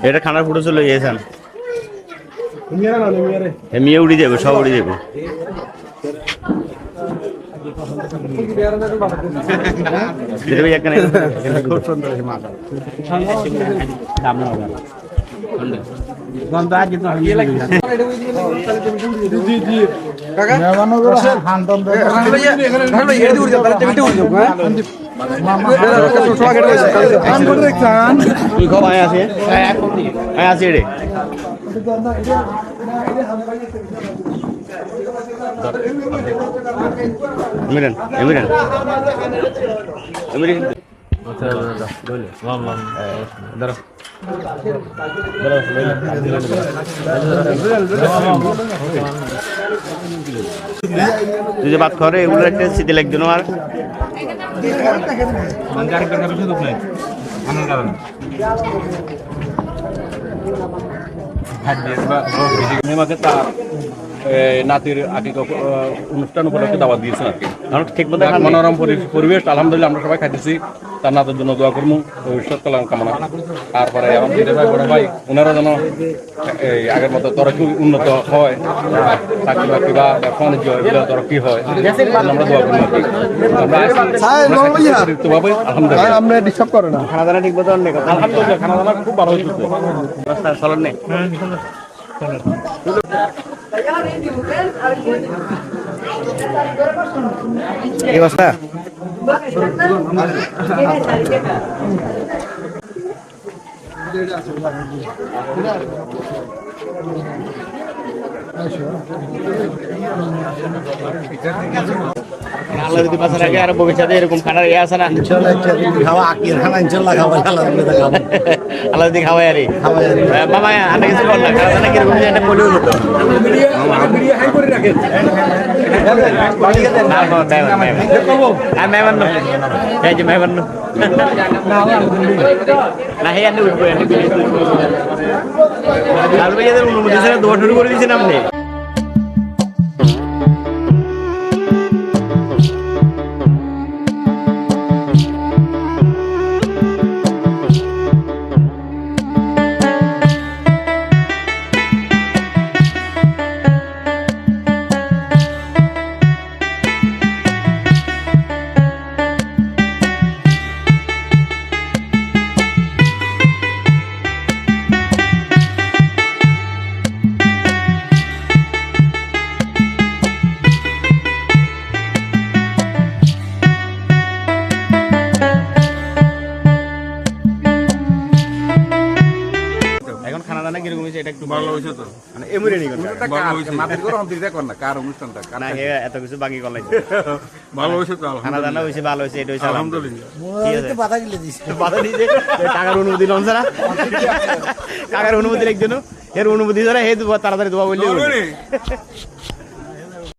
এটা খানার ফুটো চলে গিয়েছেন মেয়ে উড়ি যাবো সব উড়ি যাবো খুব সুন্দর Emiren, Emiren. Emiren. তুই যে ভাত খাওয়ারে এগুলো একটা শীতে লাগছে না আর নাতির আগে অনুষ্ঠান উপলক্ষে দাওয়াত দিয়েছেন আর কি ঠিক মতো মনোরম পরিবেশ আলহামদুলিল্লাহ আমরা সবাই খাইতেছি তার নাতের জন্য দোয়া করবো ভবিষ্যৎ কল্যাণ কামনা তারপরে আমার দিদি ভাই বড় ভাই ওনারা যেন আগের মতো তরক্কি উন্নত হয় চাকরি বাকরি বা ব্যবসা বাণিজ্য এগুলো তরক্কি হয় আমরা দোয়া করবো আলহামদুলিল্লাহ আমরা ডিস্টার্ব করে না খানা দানা ঠিক মতো অনেক আলহামদুলিল্লাহ খানা দানা খুব ভালো হয়েছে চলন নেই এই অবস্থা আল্লাহ যদি বাঁচার আগে আর ভবিষ্যতে এরকম খানার ইয়ে আছে না খাওয়া আকির খানা ইনশাল্লাহ খাওয়া আল্লাহ যদি খাওয়াই আরে মামা আনা কিছু বল না খানা দানা কিরকম একটা বলেও হতো মেহমান এই যে মেহমান না হে আনে উঠবো অনুমতি ছাড়া দোয়া শুরু করে দিয়েছেন আপনি এটা একটু ভালো হয়েছে তো মানে এমুরেনি এত কিছু বাকি করলাই ভালো হয়েছে তো খানা দানা হয়েছে ভালো হয়েছে এটা হয়েছে আলহামদুলিল্লাহ বাধা দিয়েছে টাকার অনুমতি লন ছাড়া টাকার অনুমতি একজন এর অনুমতি ছাড়া হে তাড়াতাড়ি দোয়া বললে